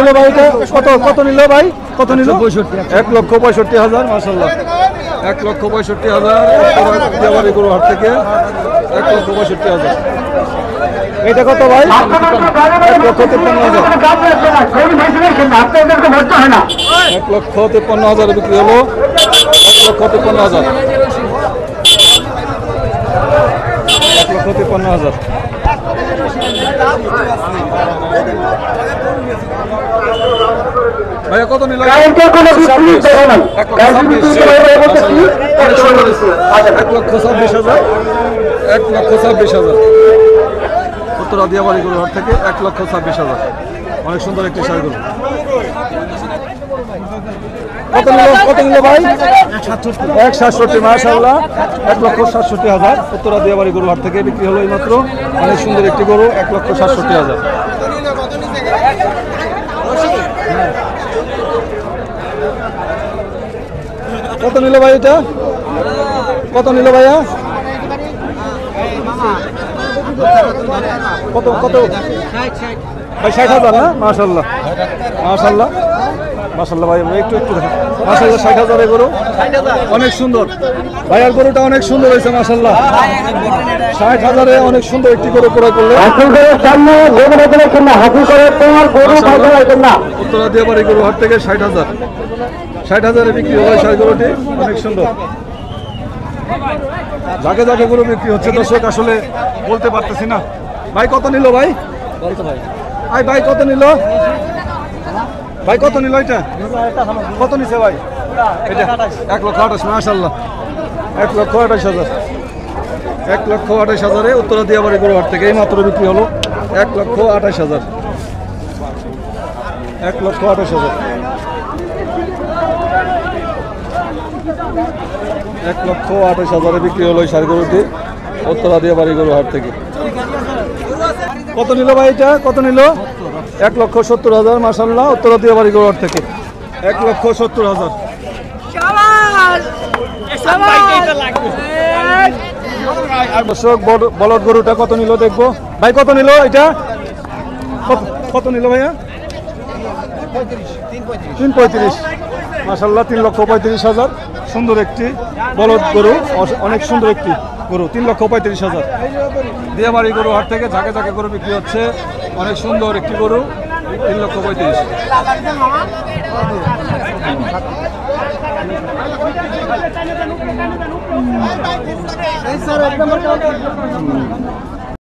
নিল ভাই এটা? কত নিল ভাই? কত নিল? 1,65,000 মাশাআল্লাহ। 1,65,000 দিয়াবাড়ি গরু হাট থেকে 1,65,000। এটা কত ভাই? 1,53,000। 1,53,000 বিক্রি হলো। 1,53,000। 1,53,000। ভাইয়া কত নিল? 1,26,000। 1,26,000। উত্তরা দিয়াবাড়ি গরুর হাট থেকে 1,26,000। অনেক সুন্দর একটি শাড়ি গরু। কত নিল ভাই? 1,67 মাশাআল্লাহ। 1,67,000 উত্তরা দিয়াবাড়ি গরুর হাট থেকে বিক্রি হলো এইমাত্র। অনেক সুন্দর একটি গরু 1,67,000। কত নিল ভাই এটা? কত নিল ভাইয়া? কত ভাই? 60,000 না? মাশাআল্লাহ মাশাআল্লাহ মাশাআল্লাহ ভাই একটু মাশাআল্লাহ। 60,000 গরু অনেক সুন্দর ভাইয়ার গরুটা অনেক সুন্দর হয়েছে মাশাআল্লাহ। 60,000 অনেক সুন্দর একটি গরু ক্রয় করলে। উত্তরা দিয়াবাড়ি গরু হাট থেকে 60,000 বিক্রি হয় শাড়ি গরুটি। অনেক সুন্দর যাকে যাকে গরু বিক্রি হচ্ছে দর্শক আসলে বলতে পারতেছি না। ভাই কত নিল ভাই? ভাই কত নিল? ভাই কত নিল এটা? কত নিছে ভাই এটা? 1,28,000 মাশাআল্লাহ। 1,28,000। 1,28,000 উত্তরা দিয়াবাড়ি গরু হাট থেকে এই মাত্র বিক্রি হলো। 1,28,000। 1,28,000। 1,28,000 বিক্রি হলো এই শাড়ি গরুটি উত্তরা দিয়াবাড়ি গরু হাট থেকে। কত নিল ভাই এটা? কত নিল? 1,70,000 মাশাআল্লাহ উত্তরা দিয়াবাড়ি গরু হাট থেকে 1,70,000। দর্শক বলদ গরুটা কত নিল দেখবো। ভাই কত নিল এটা? কত নিল ভাইয়া? 3,35,000 মাশাআল্লাহ। 3,35,000 সুন্দর একটি বলদ গরু। অনেক সুন্দর একটি গরু। 3,35,000 দিয়াবাড়ি গরু হাট থেকে ঝাঁকে ঝাঁকে গরু বিক্রি হচ্ছে। অনেক সুন্দর একটি গরু 3,35,000।